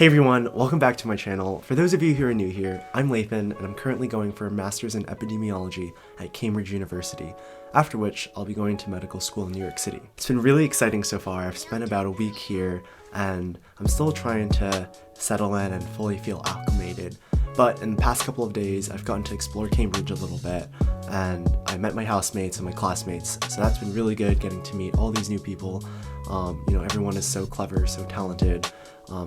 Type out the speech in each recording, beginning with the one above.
Hey everyone, welcome back to my channel. For those of you who are new here, I'm Lathan and I'm currently going for a master's in epidemiology at Cambridge University, after which I'll be going to medical school in New York City. It's been really exciting so far. I've spent about a week here and I'm still trying to settle in and fully feel acclimated. But in the past couple of days, I've gotten to explore Cambridge a little bit and I met my housemates and my classmates. So that's been really good, getting to meet all these new people. Everyone is so clever, so talented.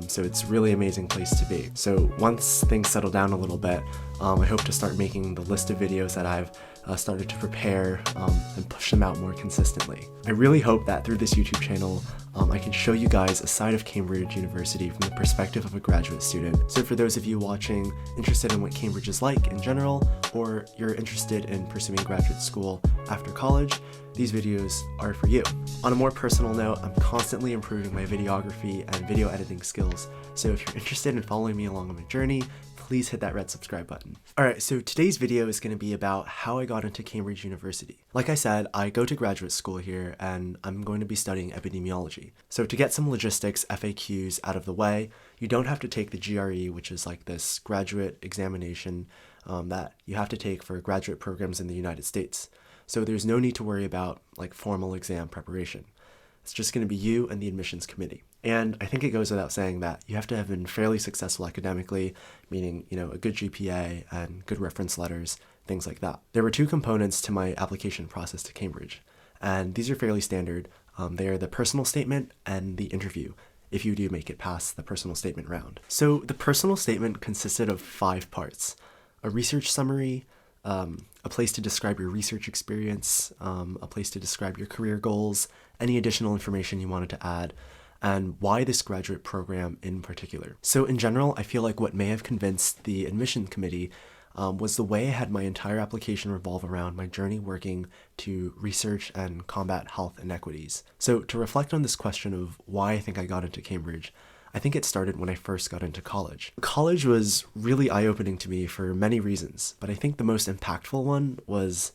So it's a really amazing place to be. So once things settle down a little bit, I hope to start making the list of videos that I've started to prepare and push them out more consistently. I really hope that through this YouTube channel, I can show you guys a side of Cambridge University from the perspective of a graduate student. So for those of you watching interested in what Cambridge is like in general, or you're interested in pursuing graduate school after college, these videos are for you. On a more personal note, I'm constantly improving my videography and video editing skills, so if you're interested in following me along on my journey, please hit that red subscribe button. Alright, so today's video is going to be about how I got into Cambridge University. Like I said, I go to graduate school here and I'm going to be studying epidemiology. So to get some logistics FAQs out of the way, you don't have to take the GRE, which is like this graduate examination that you have to take for graduate programs in the United States. So there's no need to worry about like formal exam preparation. It's just going to be you and the admissions committee. And I think it goes without saying that you have to have been fairly successful academically, meaning, a good GPA and good reference letters, things like that. There were two components to my application process to Cambridge, and these are fairly standard. They are the personal statement and the interview, if you do make it past the personal statement round. So the personal statement consisted of 5 parts: a research summary, a place to describe your research experience, a place to describe your career goals, any additional information you wanted to add, and why this graduate program in particular. So in general, I feel like what may have convinced the admission committee was the way I had my entire application revolve around my journey working to research and combat health inequities. So to reflect on this question of why I think I got into Cambridge, I think it started when I first got into college. College was really eye-opening to me for many reasons, but I think the most impactful one was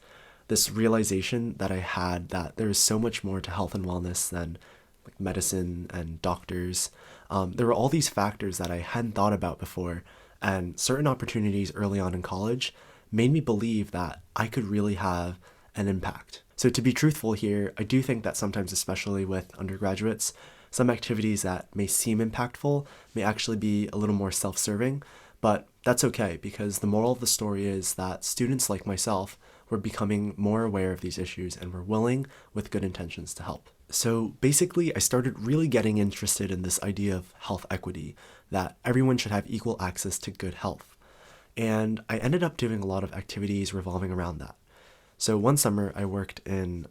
this realization that I had that there is so much more to health and wellness than like medicine and doctors. There were all these factors that I hadn't thought about before, and certain opportunities early on in college made me believe that I could really have an impact. So to be truthful here, I do think that sometimes, especially with undergraduates, some activities that may seem impactful may actually be a little more self-serving, but that's okay, because the moral of the story is that students like myself were becoming more aware of these issues and were willing, with good intentions, to help. So basically, I started really getting interested in this idea of health equity, that everyone should have equal access to good health. And I ended up doing a lot of activities revolving around that. So one summer I worked in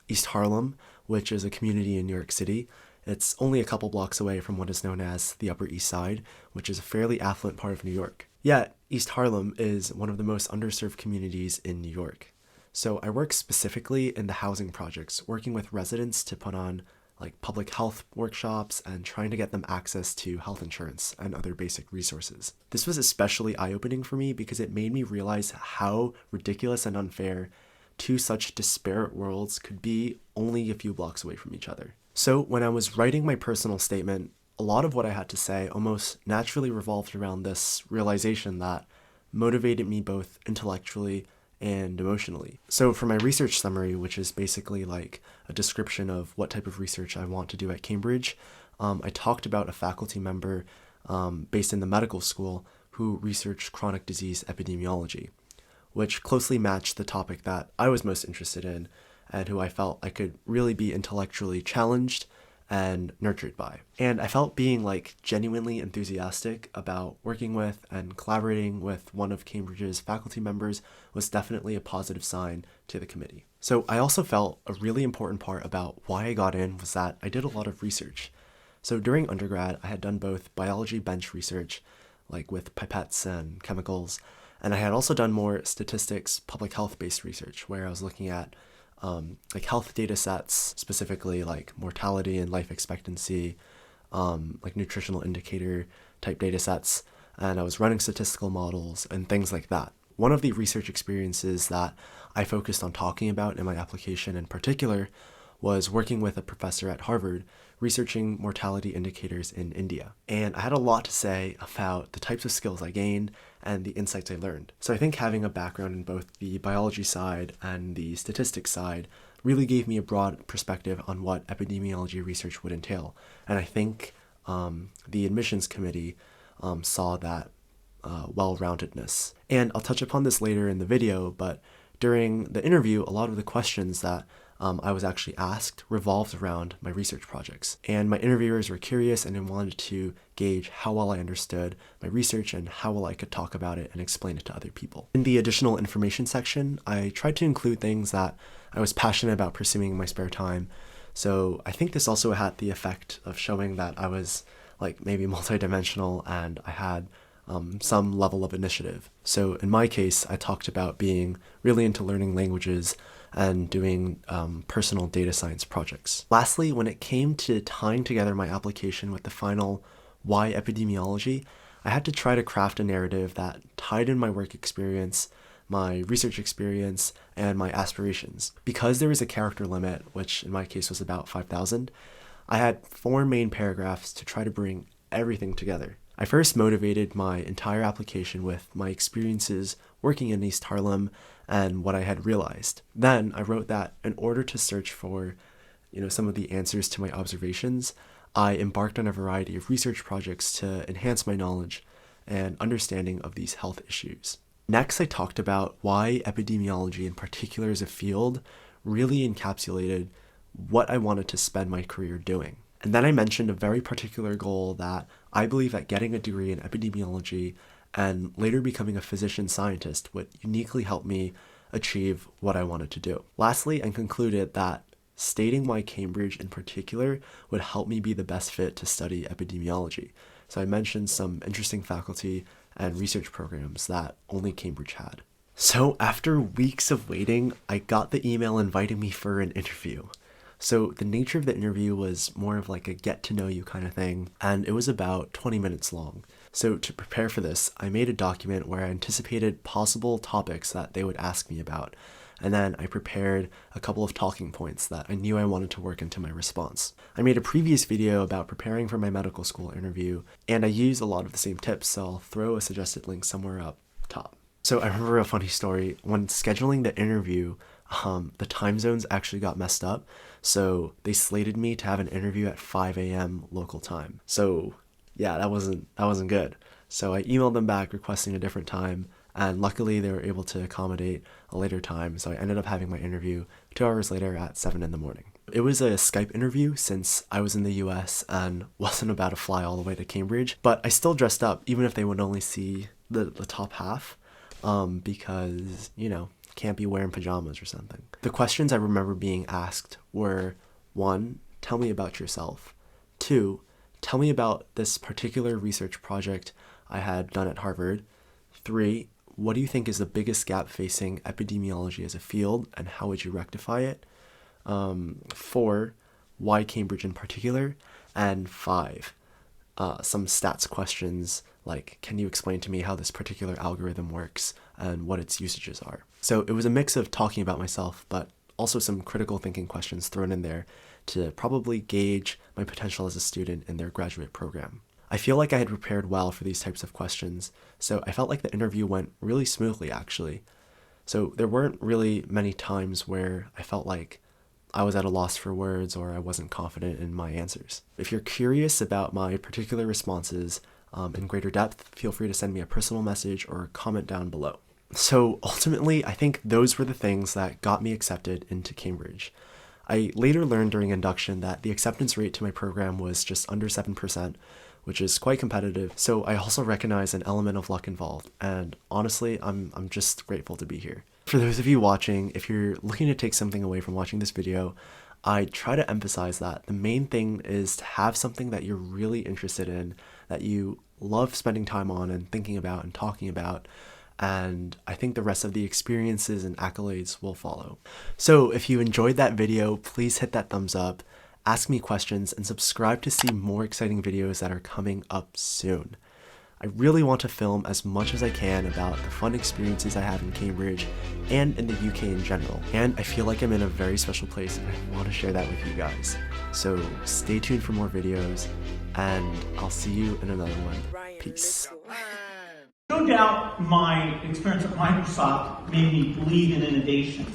East Harlem, which is a community in New York City. It's only a couple blocks away from what is known as the Upper East Side, which is a fairly affluent part of New York. Yet, East Harlem is one of the most underserved communities in New York. So I work specifically in the housing projects, working with residents to put on like public health workshops and trying to get them access to health insurance and other basic resources. This was especially eye-opening for me because it made me realize how ridiculous and unfair two such disparate worlds could be only a few blocks away from each other. So when I was writing my personal statement, a lot of what I had to say almost naturally revolved around this realization that motivated me both intellectually and emotionally. So for my research summary, which is basically like a description of what type of research I want to do at Cambridge, I talked about a faculty member based in the medical school who researched chronic disease epidemiology, which closely matched the topic that I was most interested in and who I felt I could really be intellectually challenged and nurtured by. And I felt being like genuinely enthusiastic about working with and collaborating with one of Cambridge's faculty members was definitely a positive sign to the committee. So I also felt a really important part about why I got in was that I did a lot of research. So during undergrad, I had done both biology bench research, like with pipettes and chemicals, and I had also done more statistics, public health-based research, where I was looking at like health data sets, specifically like mortality and life expectancy, like nutritional indicator type data sets, and I was running statistical models and things like that. One of the research experiences that I focused on talking about in my application in particular was working with a professor at Harvard researching mortality indicators in India. And I had a lot to say about the types of skills I gained and the insights I learned. So I think having a background in both the biology side and the statistics side really gave me a broad perspective on what epidemiology research would entail. And I think the admissions committee saw that well-roundedness. And I'll touch upon this later in the video, but during the interview, a lot of the questions that I was actually asked revolved around my research projects. And my interviewers were curious and wanted to gauge how well I understood my research and how well I could talk about it and explain it to other people. In the additional information section, I tried to include things that I was passionate about pursuing in my spare time. So I think this also had the effect of showing that I was like maybe multidimensional and I had some level of initiative. So in my case, I talked about being really into learning languages and doing personal data science projects. Lastly, when it came to tying together my application with the final why epidemiology, I had to try to craft a narrative that tied in my work experience, my research experience, and my aspirations. Because there was a character limit, which in my case was about 5,000, I had 4 main paragraphs to try to bring everything together. I first motivated my entire application with my experiences working in East Harlem and what I had realized. Then I wrote that in order to search for, some of the answers to my observations, I embarked on a variety of research projects to enhance my knowledge and understanding of these health issues. Next, I talked about why epidemiology in particular as a field really encapsulated what I wanted to spend my career doing. And then I mentioned a very particular goal that I believe that getting a degree in epidemiology and later becoming a physician scientist would uniquely help me achieve what I wanted to do. Lastly, I concluded that stating why Cambridge in particular would help me be the best fit to study epidemiology. So I mentioned some interesting faculty and research programs that only Cambridge had. So after weeks of waiting, I got the email inviting me for an interview. So the nature of the interview was more of like a get to know you kind of thing, and it was about 20 minutes long. So to prepare for this, I made a document where I anticipated possible topics that they would ask me about, and then I prepared a couple of talking points that I knew I wanted to work into my response. I made a previous video about preparing for my medical school interview, and I used a lot of the same tips, so I'll throw a suggested link somewhere up top. So I remember a funny story. When scheduling the interview, the time zones actually got messed up, so they slated me to have an interview at 5 a.m. local time. So yeah, that wasn't good. So I emailed them back requesting a different time, and luckily they were able to accommodate a later time, so I ended up having my interview 2 hours later at 7 in the morning. It was a Skype interview since I was in the US and wasn't about to fly all the way to Cambridge, but I still dressed up even if they would only see the top half, because, can't be wearing pajamas or something. The questions I remember being asked were, 1, tell me about yourself. 2, tell me about this particular research project I had done at Harvard. 3, what do you think is the biggest gap facing epidemiology as a field and how would you rectify it? 4, why Cambridge in particular? And 5, some stats questions like, can you explain to me how this particular algorithm works and what its usages are? So it was a mix of talking about myself, but also some critical thinking questions thrown in there to probably gauge my potential as a student in their graduate program. I feel like I had prepared well for these types of questions, so I felt like the interview went really smoothly actually. So there weren't really many times where I felt like I was at a loss for words or I wasn't confident in my answers. If you're curious about my particular responses in greater depth, feel free to send me a personal message or comment down below. So ultimately, I think those were the things that got me accepted into Cambridge. I later learned during induction that the acceptance rate to my program was just under 7%, which is quite competitive. So I also recognize an element of luck involved, and honestly, I'm just grateful to be here. For those of you watching, if you're looking to take something away from watching this video, I try to emphasize that the main thing is to have something that you're really interested in, that you love spending time on and thinking about and talking about, and I think the rest of the experiences and accolades will follow. So if you enjoyed that video, please hit that thumbs up, ask me questions, and subscribe to see more exciting videos that are coming up soon. I really want to film as much as I can about the fun experiences I have in Cambridge and in the UK in general. And I feel like I'm in a very special place and I want to share that with you guys. So stay tuned for more videos and I'll see you in another one. Peace. No doubt my experience at Microsoft made me believe in innovation.